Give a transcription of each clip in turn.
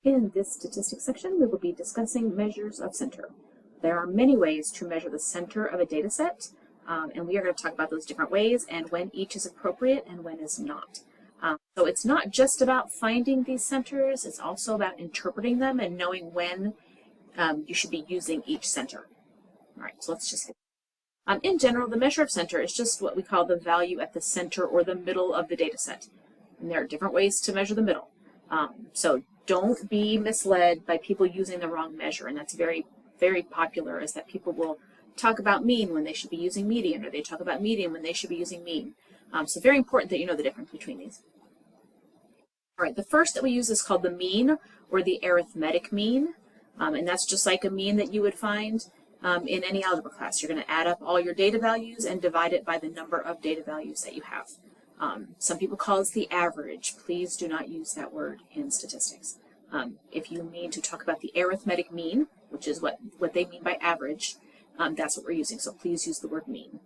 In this statistics section, we will be discussing measures of center. There are many ways to measure the center of a data set, and we are going to talk about those different ways and when each is appropriate and when is not. So it's not just about finding these centers, it's also about interpreting them and knowing when you should be using each center. All right, so let's just get in general, the measure of center is just what we call the value at the center or the middle of the data set. And there are different ways to measure the middle. So don't be misled by people using the wrong measure, and that's very, very popular, is that people will talk about mean when they should be using median, or they talk about median when they should be using mean. So very important that you know the difference between these. All right, the first that we use is called the mean, or the arithmetic mean, and that's just like a mean that you would find in any algebra class. You're going to add up all your data values and divide it by the number of data values that you have. Some people call it the average. Please do not use that word in statistics. If you mean to talk about the arithmetic mean, which is what they mean by average, that's what we're using. So please use the word mean.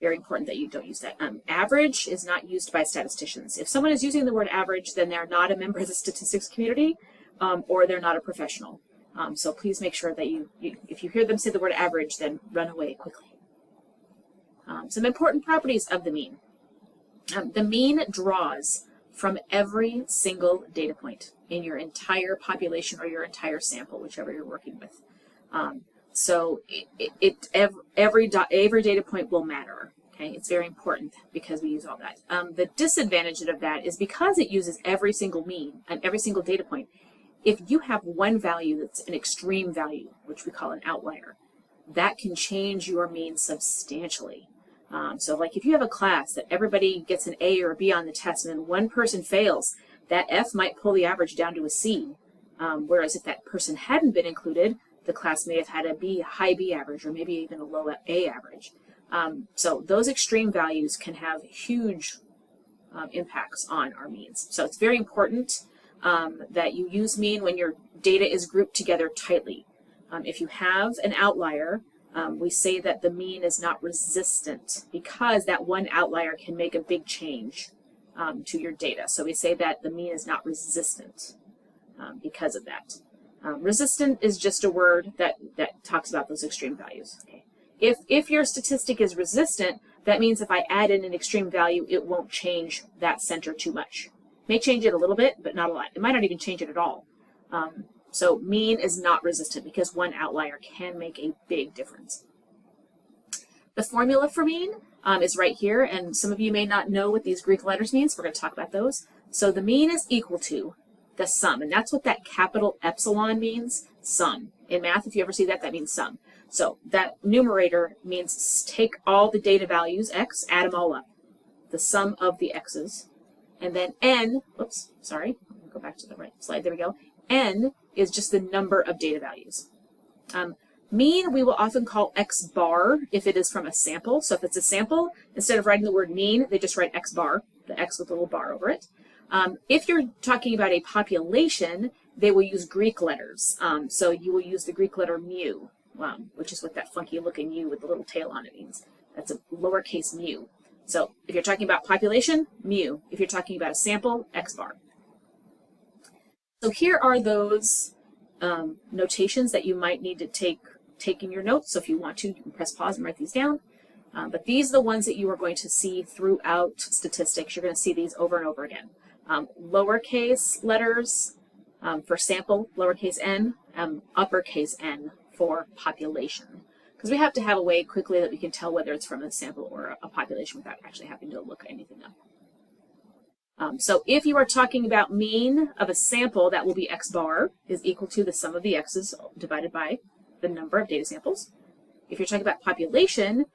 Very important that you don't use that. Average is not used by statisticians. If someone is using the word average, then they're not a member of the statistics community, or they're not a professional. So please make sure that if you hear them say the word average, then run away quickly. Some important properties of the mean. The mean draws from every single data point in your entire population or your entire sample, whichever you're working with. So every data point will matter. Okay, it's very important because we use all that. The disadvantage of that is because it uses every single mean and every single data point. If you have one value that's an extreme value, which we call an outlier, that can change your mean substantially. So like if you have a class that everybody gets an A or a B on the test and then one person fails, that F might pull the average down to a C. Whereas if that person hadn't been included, the class may have had a high B average, or maybe even a low A average. So those extreme values can have huge impacts on our means. So it's very important that you use mean when your data is grouped together tightly. If you have an outlier, we say that the mean is not resistant because that one outlier can make a big change to your data. So we say that the mean is not resistant because of that. Resistant is just a word that talks about those extreme values. Okay. If your statistic is resistant, that means if I add in an extreme value, it won't change that center too much. It may change it a little bit, but not a lot. It might not even change it at all. So mean is not resistant because one outlier can make a big difference. The formula for mean is right here, and some of you may not know what these Greek letters mean, so we're going to talk about those. So the mean is equal to the sum, and that's what that capital epsilon means, sum. In math, if you ever see that, that means sum. So that numerator means take all the data values, x, add them all up, the sum of the x's, and then n, oops, sorry, go back to the right slide, there we go, n is just the number of data values. Mean we will often call x bar if it is from a sample. So if it's a sample, instead of writing the word mean, they just write x bar, the x with a little bar over it. If you're talking about a population, they will use Greek letters. So you will use the Greek letter mu, which is what that funky looking U with the little tail on it means. That's a lowercase mu. So if you're talking about population, mu. If you're talking about a sample, x bar. So here are those notations that you might need to take in your notes. So if you want to, you can press pause and write these down. But these are the ones that you are going to see throughout statistics. You're going to see these over and over again. Lowercase letters for sample, lowercase n, uppercase N for population. Because we have to have a way quickly that we can tell whether it's from a sample or a population without actually having to look anything up. So if you are talking about mean of a sample, that will be x bar is equal to the sum of the x's divided by the number of data samples. If you're talking about population,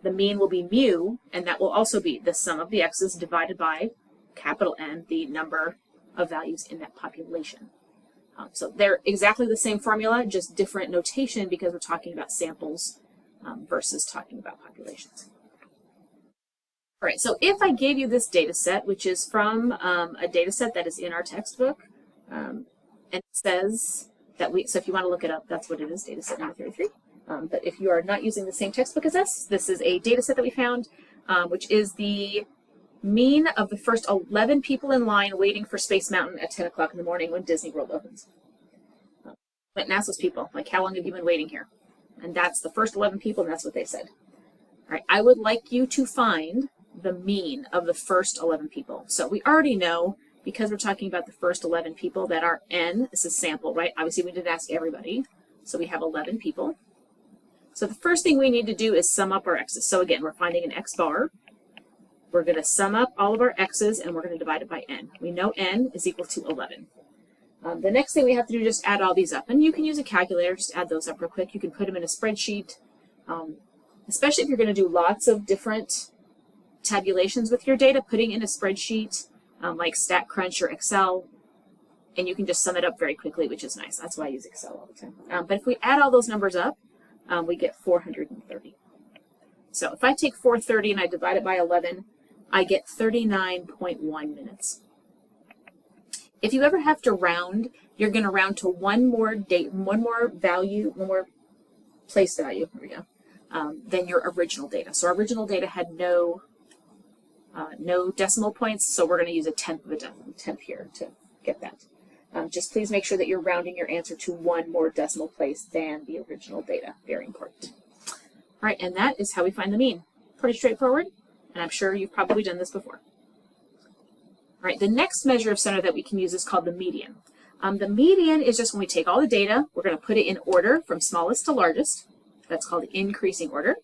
the mean will be mu, and that will also be the sum of the x's divided by capital N, the number of values in that population. So they're exactly the same formula, just different notation because we're talking about samples versus talking about populations. All right, so if I gave you this data set, which is from a data set that is in our textbook, and it says that so if you want to look it up, that's what it is, data set number 33. But if you are not using the same textbook as us, this is a data set that we found, which is the mean of the first 11 people in line waiting for Space Mountain at 10 o'clock in the morning when Disney World opens. But NASA's people, like, how long have you been waiting here? And that's the first 11 people, and that's what they said. All right, I would like you to find the mean of the first 11 people. So we already know, because we're talking about the first 11 people, that our n is a sample, right? Obviously, we didn't ask everybody. So we have 11 people. So the first thing we need to do is sum up our x's. So again, we're finding an x bar. We're going to sum up all of our x's, and we're going to divide it by n. We know n is equal to 11. The next thing we have to do is just add all these up. And you can use a calculator, just add those up real quick. You can put them in a spreadsheet, especially if you're going to do lots of different tabulations with your data, putting in a spreadsheet like StatCrunch or Excel, and you can just sum it up very quickly, which is nice. That's why I use Excel all the time. But if we add all those numbers up, we get 430. So if I take 430 and I divide it by 11, I get 39.1 minutes. If you ever have to round, you're going to round to one more value, one more place value, here we go, than your original data. So our original data had no decimal points, so we're going to use a tenth here to get that. Just please make sure that you're rounding your answer to one more decimal place than the original data. Very important. All right, and that is how we find the mean. Pretty straightforward, and I'm sure you've probably done this before. All right, the next measure of center that we can use is called the median. The median is just when we take all the data, we're going to put it in order from smallest to largest. That's called increasing order.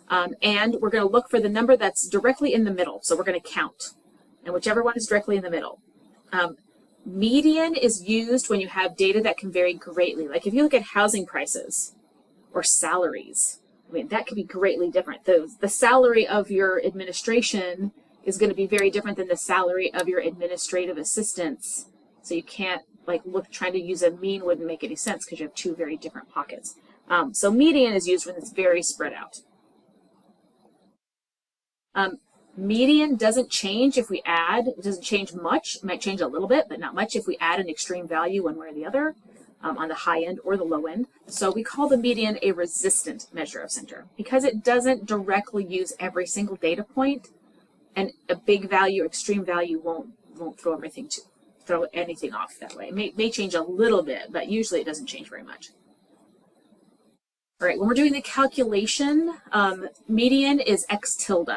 And we're going to look for the number that's directly in the middle. So we're going to count, and whichever one is directly in the middle. Median is used when you have data that can vary greatly. Like if you look at housing prices or salaries, I mean, that could be greatly different. The salary of your administration is going to be very different than the salary of your administrative assistants. So you can't, like, trying to use a mean wouldn't make any sense because you have two very different pockets. So median is used when it's very spread out. Median doesn't change if we add, it doesn't change much. It might change a little bit, but not much if we add an extreme value one way or the other, on the high end or the low end. So we call the median a resistant measure of center because it doesn't directly use every single data point, and a big value, extreme value won't throw anything off that way. It may change a little bit, but usually it doesn't change very much. All right, when we're doing the calculation, median is x tilde.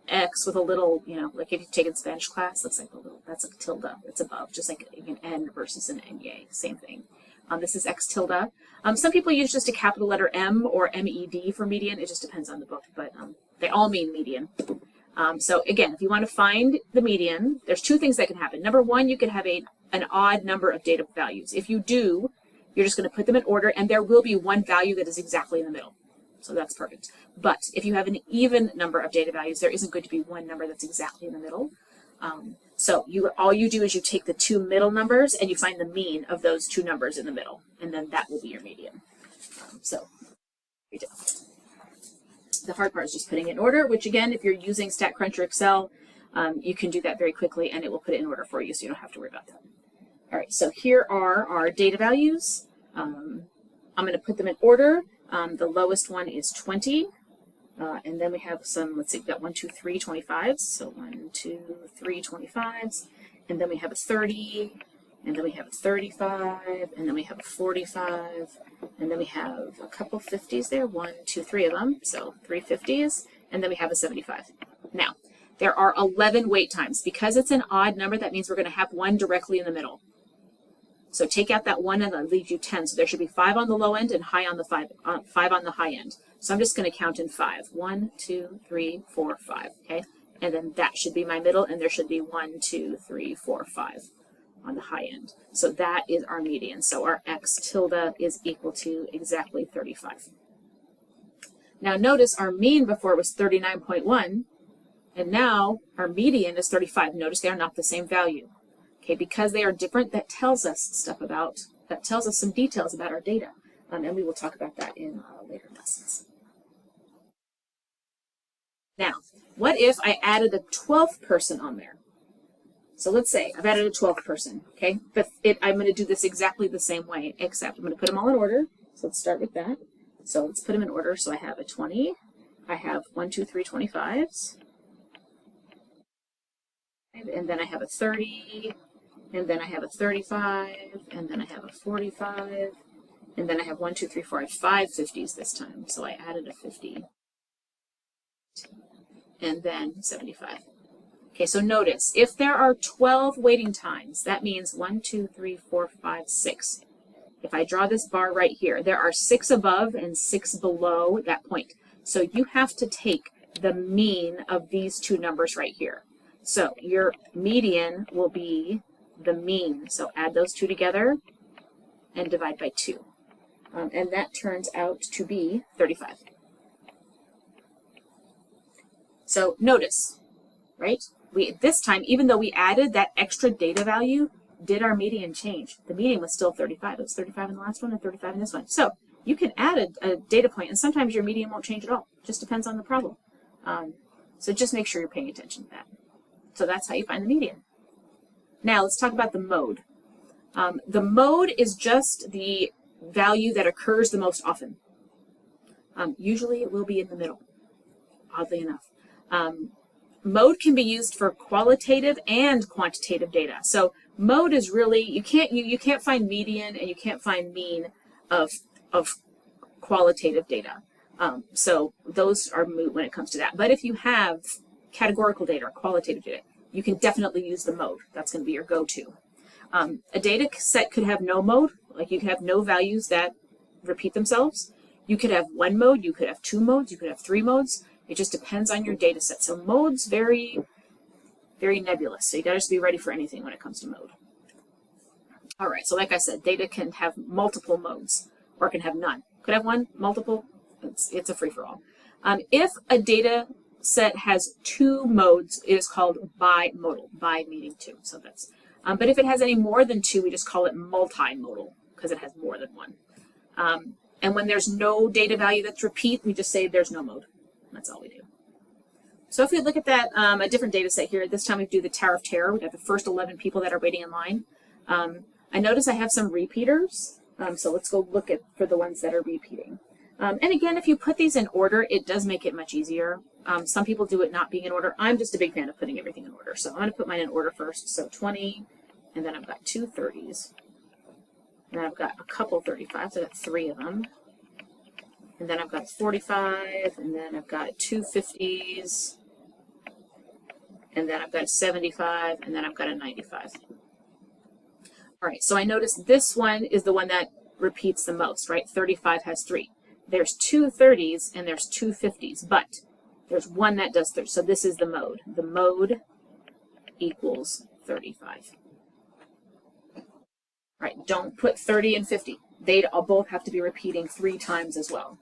X with a little, like if you've taken Spanish class, looks like a little, that's a tilde. It's above, just like an N versus an NY, same thing. This is x tilde. Some people use just a capital letter M or MED for median. It just depends on the book, but they all mean median. So again, if you want to find the median, there's two things that can happen. Number one, you could have an odd number of data values. If you do, you're just going to put them in order, and there will be one value that is exactly in the middle. So that's perfect. But if you have an even number of data values, there isn't going to be one number that's exactly in the middle. So all you do is you take the two middle numbers and you find the mean of those two numbers in the middle, and then that will be your median. So we do. The hard part is just putting it in order, which again, if you're using StatCrunch or Excel, you can do that very quickly and it will put it in order for you, so you don't have to worry about that. All right, so here are our data values. I'm going to put them in order. The lowest one is 20, and then we have some, let's see, we've got 1, 2, 3 25s, so 1, 2, 3 25s, and then we have a 30, and then we have a 35, and then we have a 45, and then we have a couple 50s there, 1, 2, 3 of them, so 3 50s, and then we have a 75. Now, there are 11 wait times. Because it's an odd number, that means we're going to have one directly in the middle. So take out that 1 and that leaves you 10. So there should be 5 on the low end and 5 on the high end. So I'm just going to count in 5. 1, 2, 3, 4, 5. Okay, and then that should be my middle, and there should be 1, 2, 3, 4, 5 on the high end. So that is our median. So our x tilde is equal to exactly 35. Now notice our mean before was 39.1, and now our median is 35. Notice they are not the same value. Okay, because they are different, that tells us some details about our data, and we will talk about that in later lessons. Now, what if I added a 12th person on there? So let's say I've added a 12th person, okay, but I'm going to do this exactly the same way, except I'm going to put them all in order. So let's start with that. So let's put them in order. So I have a 20, I have 1, 2, 3 25s, and then I have a 30, and then I have a 35, and then I have a 45, and then I have 1, 2, 3, 4, I have 5 50s this time, so I added a 50, and then 75. Okay, so notice, if there are 12 waiting times, that means 1, 2, 3, 4, 5, 6. If I draw this bar right here, there are 6 above and 6 below that point. So you have to take the mean of these two numbers right here. So your median will be the mean. So add those two together and divide by 2. And that turns out to be 35. So notice, right? This time, even though we added that extra data value, did our median change? The median was still 35. It was 35 in the last one and 35 in this one. So you can add a data point, and sometimes your median won't change at all. It just depends on the problem. So just make sure you're paying attention to that. So that's how you find the median. Now let's talk about the mode. The mode is just the value that occurs the most often. Usually it will be in the middle, oddly enough. Mode can be used for qualitative and quantitative data. So mode is really, you can't find median and you can't find mean of qualitative data. So those are moot when it comes to that. But if you have categorical data or qualitative data, you can definitely use the mode. That's going to be your go-to. A data set could have no mode, like you could have no values that repeat themselves. You could have one mode, you could have 2 modes, you could have 3 modes. It just depends on your data set. So mode's very, very nebulous. So you got to just be ready for anything when it comes to mode. All right, so like I said, data can have multiple modes or can have none. Could have one, multiple, it's a free-for-all. If a data set has 2 modes, it is called bimodal, bi meaning 2. So that's, but if it has any more than 2, we just call it multimodal because it has more than one. And when there's no data value that's repeat, we just say there's no mode. That's all we do. So if we look at that, a different data set here, this time we do the Tower of Terror. We got the first 11 people that are waiting in line. I notice I have some repeaters, so let's go look for the ones that are repeating. And again, if you put these in order, it does make it much easier. Some people do it not being in order. I'm just a big fan of putting everything in order. So I'm going to put mine in order first. So 20, and then I've got 2 30s. And I've got a couple 35s. So I've got 3 of them. And then I've got 45, and then I've got 2 50s, and then I've got a 75, and then I've got a 95. All right, so I notice this one is the one that repeats the most, right? 35 has 3. There's 2 30s and there's 2 50s, but there's one that does 30. So this is the mode. The mode equals 35. All right, don't put 30 and 50. They both have to be repeating 3 times as well.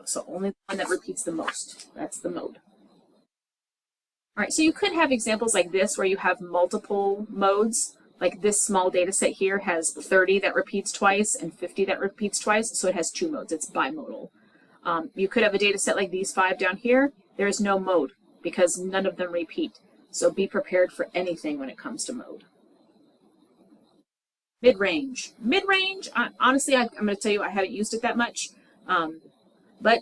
So only the one that repeats the most. That's the mode. All right, so you could have examples like this where you have multiple modes. Like this small data set here has 30 that repeats twice and 50 that repeats twice, so it has 2 modes. It's bimodal. You could have a data set like these 5 down here. There is no mode because none of them repeat. So be prepared for anything when it comes to mode. Mid-range. Mid-range, honestly, I'm going to tell you I haven't used it that much, but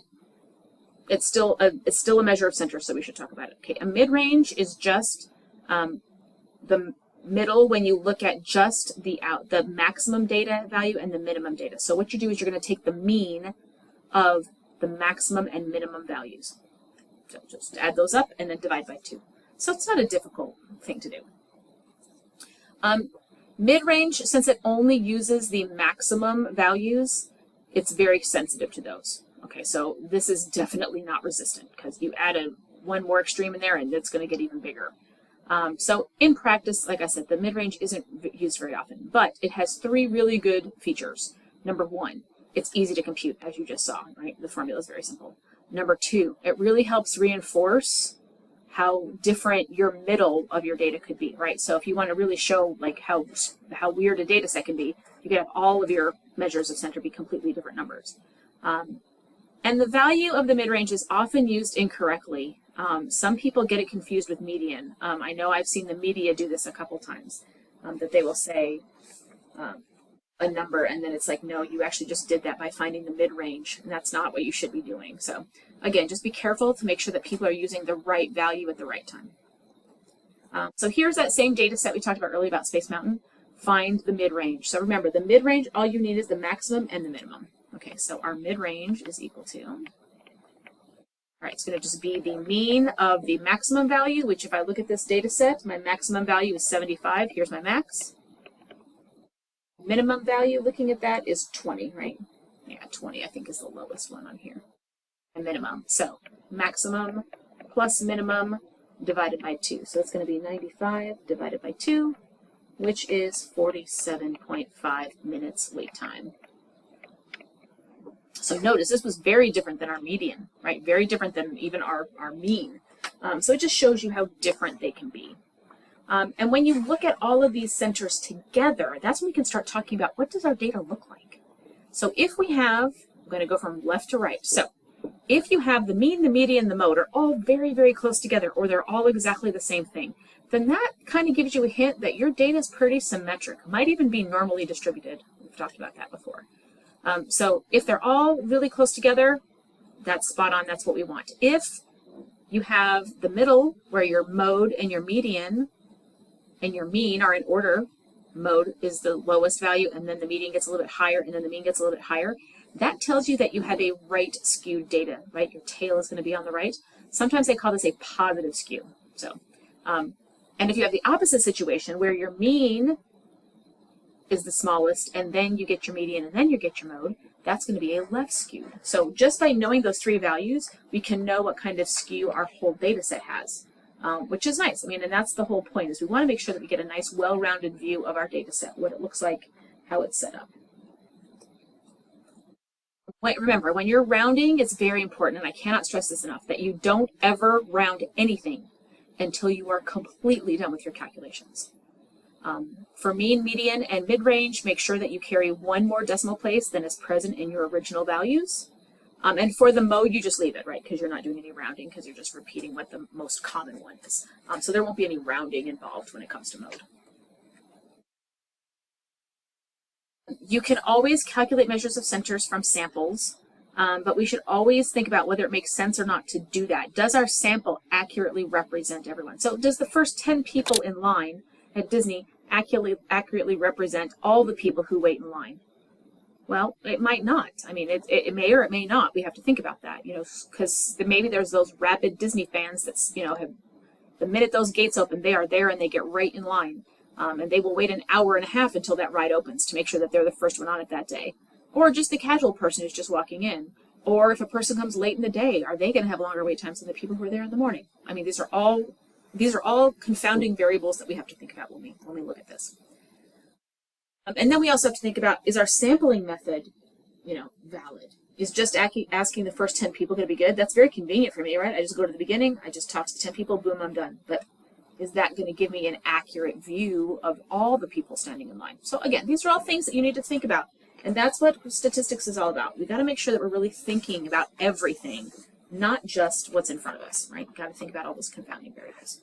it's still a measure of center, so we should talk about it. Okay, a mid-range is just the middle when you look at just the maximum data value and the minimum data. So what you do is you're going to take the mean of the maximum and minimum values. So just add those up and then divide by 2. So it's not a difficult thing to do. Mid-range, since it only uses the maximum values, it's very sensitive to those. Okay, so this is definitely not resistant because you add one more extreme in there and it's going to get even bigger. So in practice, like I said, the mid-range isn't used very often, but it has 3 really good features. Number 1, it's easy to compute, as you just saw, right? The formula is very simple. Number 2, it really helps reinforce how different your middle of your data could be, right? So if you want to really show like how weird a data set can be, you can have all of your measures of center be completely different numbers. And the value of the mid-range is often used incorrectly. Some people get it confused with median. I know I've seen the media do this a couple times, that they will say a number and then it's like, no, you actually just did that by finding the mid-range, and that's not what you should be doing. So again, just be careful to make sure that people are using the right value at the right time. So here's that same data set we talked about earlier about Space Mountain. Find the mid-range. So remember, the mid-range, all you need is the maximum and the minimum. Okay, so our mid-range is equal to, all right, it's going to just be the mean of the maximum value, which if I look at this data set, my maximum value is 75. Here's my max. Minimum value, looking at that, is 20, right? Yeah, 20 I think is the lowest one on here. And minimum. So maximum plus minimum divided by 2. So it's going to be 95 divided by 2, which is 47.5 minutes wait time. So notice this was very different than our median, right? Very different than even our mean. So it just shows you how different they can be. And when you look at all of these centers together, that's when we can start talking about what does our data look like. So if we have, I'm going to go from left to right. So if you have the mean, the median, the mode are all very, very close together, or they're all exactly the same thing, then that kind of gives you a hint that your data is pretty symmetric. Might even be normally distributed. We've talked about that before. So if they're all really close together, that's spot on. That's what we want. If you have the middle where your mode and your median and your mean are in order, mode is the lowest value, and then the median gets a little bit higher, and then the mean gets a little bit higher, that tells you that you have a right skewed data, right? Your tail is going to be on the right. Sometimes they call this a positive skew. So, and if you have the opposite situation where your mean is the smallest, and then you get your median, and then you get your mode, that's going to be a left skewed. So just by knowing those three values, we can know what kind of skew our whole data set has, which is nice. I mean, and that's the whole point, is we want to make sure that we get a nice, well-rounded view of our data set, what it looks like, how it's set up. Remember, when you're rounding, it's very important, and I cannot stress this enough, that you don't ever round anything until you are completely done with your calculations. For mean, median, and mid-range, make sure that you carry one more decimal place than is present in your original values. And for the mode, you just leave it, right? Because you're not doing any rounding, because you're just repeating what the most common one is. So there won't be any rounding involved when it comes to mode. You can always calculate measures of centers from samples, but we should always think about whether it makes sense or not to do that. Does our sample accurately represent everyone? So does the first 10 people in line at Disney accurately represent all the people who wait in line? Well, it might not. I mean, it may or it may not. We have to think about that, you know, because maybe there's those rabid Disney fans that's, you know, have, the minute those gates open, they are there and they get right in line. And they will wait an hour and a half until that ride opens to make sure that they're the first one on it that day. Or just the casual person who's just walking in. Or if a person comes late in the day, are they going to have longer wait times than the people who are there in the morning? I mean, these are all confounding variables that we have to think about when we look at this. And then we also have to think about, is our sampling method, you know, valid? Is just asking the first 10 people going to be good? That's very convenient for me, right? I just go to the beginning, I just talk to 10 people, boom, I'm done. But is that going to give me an accurate view of all the people standing in line? So again, these are all things that you need to think about. And that's what statistics is all about. We got to make sure that we're really thinking about everything, not just what's in front of us, right? Got to think about all those confounding variables.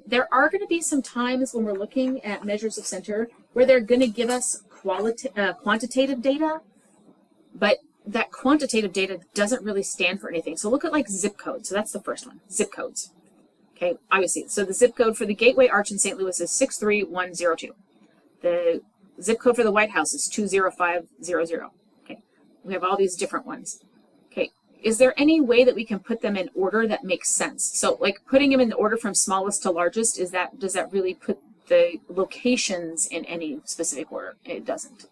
There are going to be some times when we're looking at measures of center where they're going to give us quantitative data, but that quantitative data doesn't really stand for anything. So look at like zip codes. So that's the first one, zip codes. Okay, obviously, so the zip code for the Gateway Arch in St. Louis is 63102. The zip code for the White House is 20500. Okay, we have all these different ones. Okay, is there any way that we can put them in order that makes sense? So like putting them in the order from smallest to largest, does that really put the locations in any specific order? It doesn't.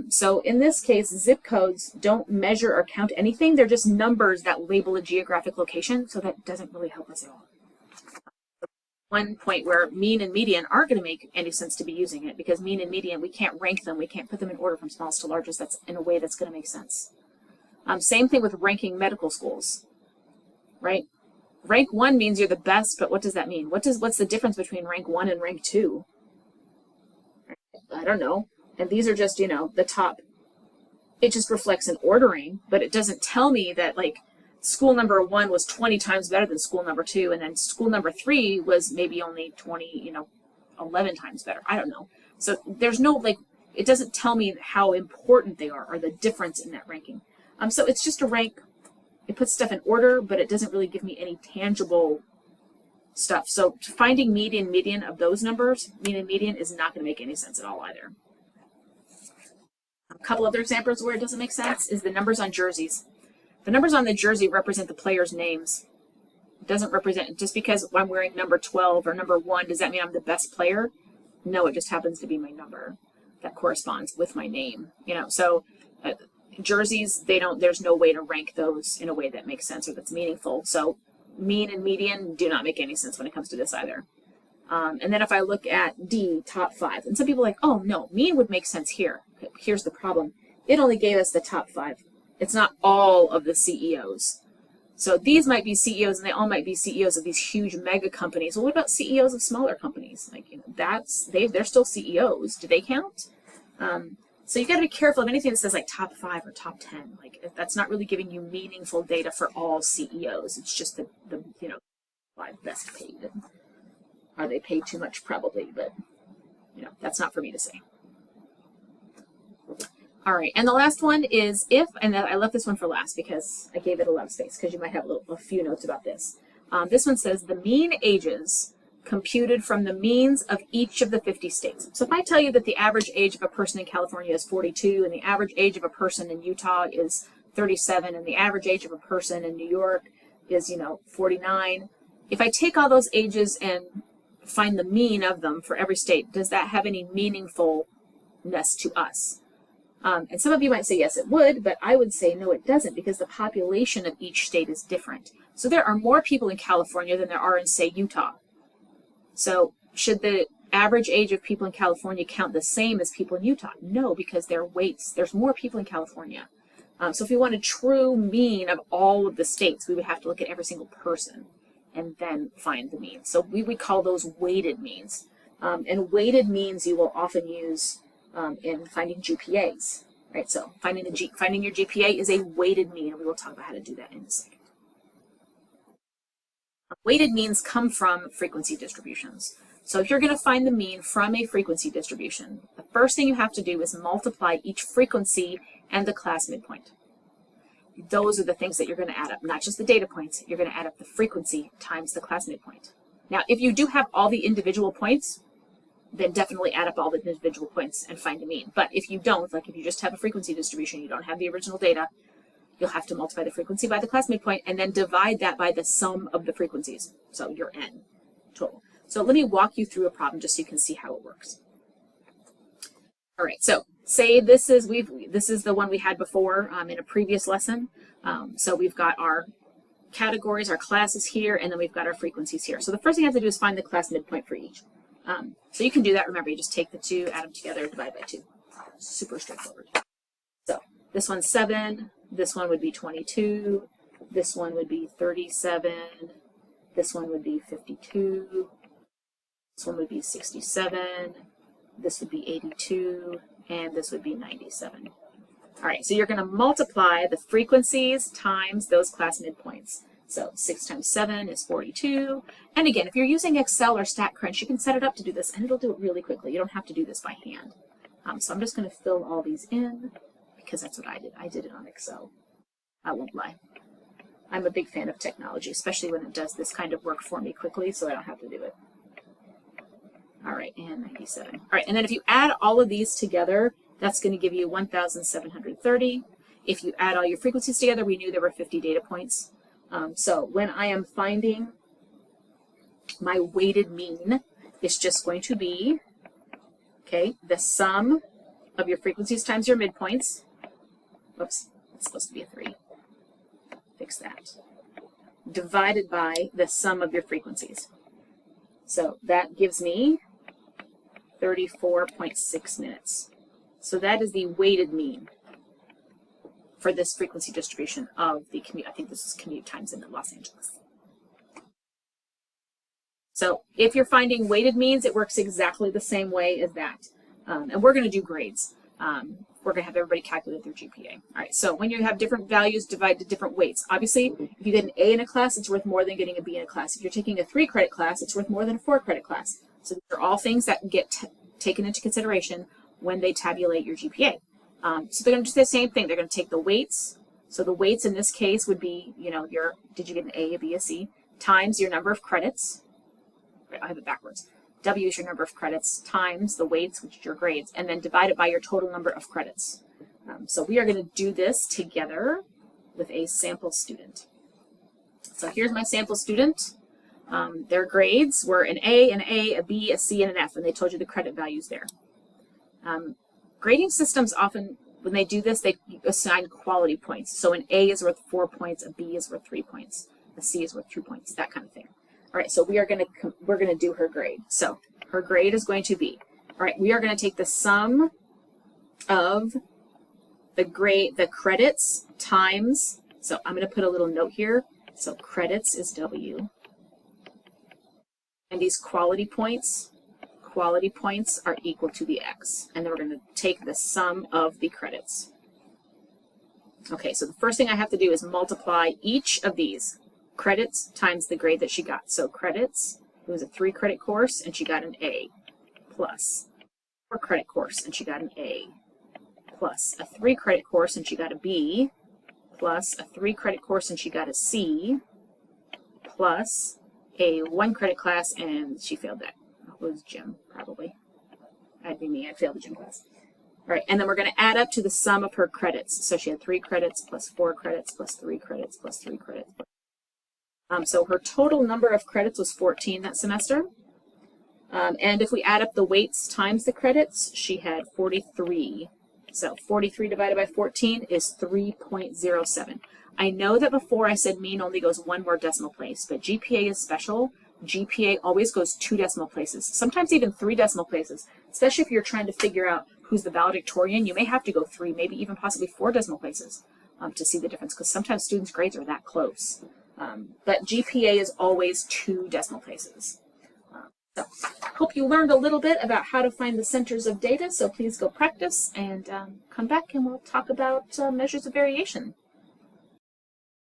So in this case, zip codes don't measure or count anything. They're just numbers that label a geographic location, so that doesn't really help us at all. One point where mean and median aren't going to make any sense to be using it, because mean and median, we can't rank them. We can't put them in order from smallest to largest. That's in a way that's going to make sense. Same thing with ranking medical schools, right? Rank 1 means you're the best, but what does that mean? What's the difference between rank 1 and rank 2? I don't know. And these are just, you know, the top. It just reflects an ordering, but it doesn't tell me that like school number 1 was 20 times better than school number 2, and then school number 3 was maybe only 20, you know, 11 times better. I don't know. So there's no, like, it doesn't tell me how important they are or the difference in that ranking. So it's just a rank. It puts stuff in order, but it doesn't really give me any tangible stuff. So finding median of those numbers, median is not going to make any sense at all either. A couple other examples where it doesn't make sense is the numbers on jerseys. The numbers on the jersey represent the players' names. It doesn't represent, just because I'm wearing number 12 or number 1, does that mean I'm the best player? No, it just happens to be my number that corresponds with my name. So jerseys, there's no way to rank those in a way that makes sense or that's meaningful. So mean and median do not make any sense when it comes to this either. And then if I look at D, top 5, and some people are like, oh no, mean would make sense here. Okay, here's the problem. It only gave us the top 5. It's not all of the CEOs. So these might be CEOs, and they all might be CEOs of these huge mega companies. Well, what about CEOs of smaller companies? Like, they're still CEOs. Do they count? So you got to be careful of anything that says like top 5 or top 10. Like, that's not really giving you meaningful data for all CEOs. It's just the 5 best paid. Are they paid too much? Probably, but that's not for me to say. All right, and the last one is if, and I left this one for last because I gave it a lot of space because you might have a few notes about this. This one says the mean ages computed from the means of each of the 50 states. So if I tell you that the average age of a person in California is 42 and the average age of a person in Utah is 37 and the average age of a person in New York is 49, if I take all those ages and find the mean of them for every state, does that have any meaningfulness to us? And some of you might say, yes, it would, but I would say, no, it doesn't, because the population of each state is different. So there are more people in California than there are in, say, Utah. So should the average age of people in California count the same as people in Utah? No, because there's more people in California. So if we want a true mean of all of the states, we would have to look at every single person and then find the mean. So we would call those weighted means. And weighted means you will often use in finding GPAs, right? So finding your GPA is a weighted mean, and we will talk about how to do that in a second. Weighted means come from frequency distributions. So if you're going to find the mean from a frequency distribution, the first thing you have to do is multiply each frequency and the class midpoint. Those are the things that you're going to add up, not just the data points. You're going to add up the frequency times the class midpoint. Now, if you do have all the individual points, then definitely add up all the individual points and find a mean. But if you don't, like if you just have a frequency distribution, you don't have the original data, you'll have to multiply the frequency by the class midpoint and then divide that by the sum of the frequencies. So your n total. So let me walk you through a problem just so you can see how it works. All right, so say this is the one we had before in a previous lesson. So we've got our categories, our classes here, and then we've got our frequencies here. So the first thing you have to do is find the class midpoint for each. So you can do that. Remember, you just take the 2, add them together, divide by 2. Super straightforward. So this one's 7. This one would be 22. This one would be 37. This one would be 52. This one would be 67. This would be 82. And this would be 97. All right, so you're going to multiply the frequencies times those class midpoints. So 6 times 7 is 42. And again, if you're using Excel or StatCrunch, you can set it up to do this, and it'll do it really quickly. You don't have to do this by hand. So I'm just going to fill all these in, because that's what I did. I did it on Excel. I won't lie. I'm a big fan of technology, especially when it does this kind of work for me quickly, so I don't have to do it. All right, and 97. All right, and then if you add all of these together, that's going to give you 1,730. If you add all your frequencies together, we knew there were 50 data points. So when I am finding my weighted mean, it's just going to be, okay, the sum of your frequencies times your midpoints. Whoops, it's supposed to be a 3. Fix that. Divided by the sum of your frequencies. So that gives me 34.6 minutes. So that is the weighted mean for this frequency distribution of the commute. I think this is commute times in Los Angeles. So if you're finding weighted means, it works exactly the same way as that. And we're going to do grades. We're going to have everybody calculate their GPA. All right, so when you have different values, divide to different weights. Obviously, if you get an A in a class, it's worth more than getting a B in a class. If you're taking a 3-credit class, it's worth more than a 4-credit class. So these are all things that get taken into consideration when they tabulate your GPA. So they're going to do the same thing. They're going to take the weights. So the weights in this case would be, did you get an A, a B, a C, times your number of credits. I have it backwards. W is your number of credits times the weights, which is your grades, and then divide it by your total number of credits. So we are going to do this together with a sample student. So here's my sample student. Their grades were an A, a B, a C, and an F, and they told you the credit values there. Grading systems often, when they do this, they assign quality points. So an A is worth 4 points, a B is worth 3 points, a C is worth 2 points, that kind of thing. All right, so we're going to do her grade. So her grade is going to be, all right, we are going to take the sum of the credits times, so I'm going to put a little note here. So credits is W. And these quality points are equal to the X. And then we're going to take the sum of the credits. Okay, so the first thing I have to do is multiply each of these credits times the grade that she got. So credits, it was a 3-credit course, and she got an A, plus 4-credit course, and she got an A, plus a 3-credit course, and she got a B, plus a 3-credit course, and she got a C, plus a 1-credit class, and she failed that. It was gym, probably. That'd be me. I failed the gym class. All right, and then we're going to add up to the sum of her credits. So she had 3 credits, plus 4 credits, plus 3 credits, plus 3 credits. So her total number of credits was 14 that semester. And if we add up the weights times the credits, she had 43. So 43 divided by 14 is 3.07. I know that before I said mean only goes 1 more decimal place, but GPA is special. GPA always goes 2 decimal places, sometimes even 3 decimal places, especially if you're trying to figure out who's the valedictorian. You may have to go 3, maybe even possibly 4 decimal places to see the difference, because sometimes students' grades are that close. But GPA is always 2 decimal places. So hope you learned a little bit about how to find the centers of data, so please go practice and come back and we'll talk about measures of variation.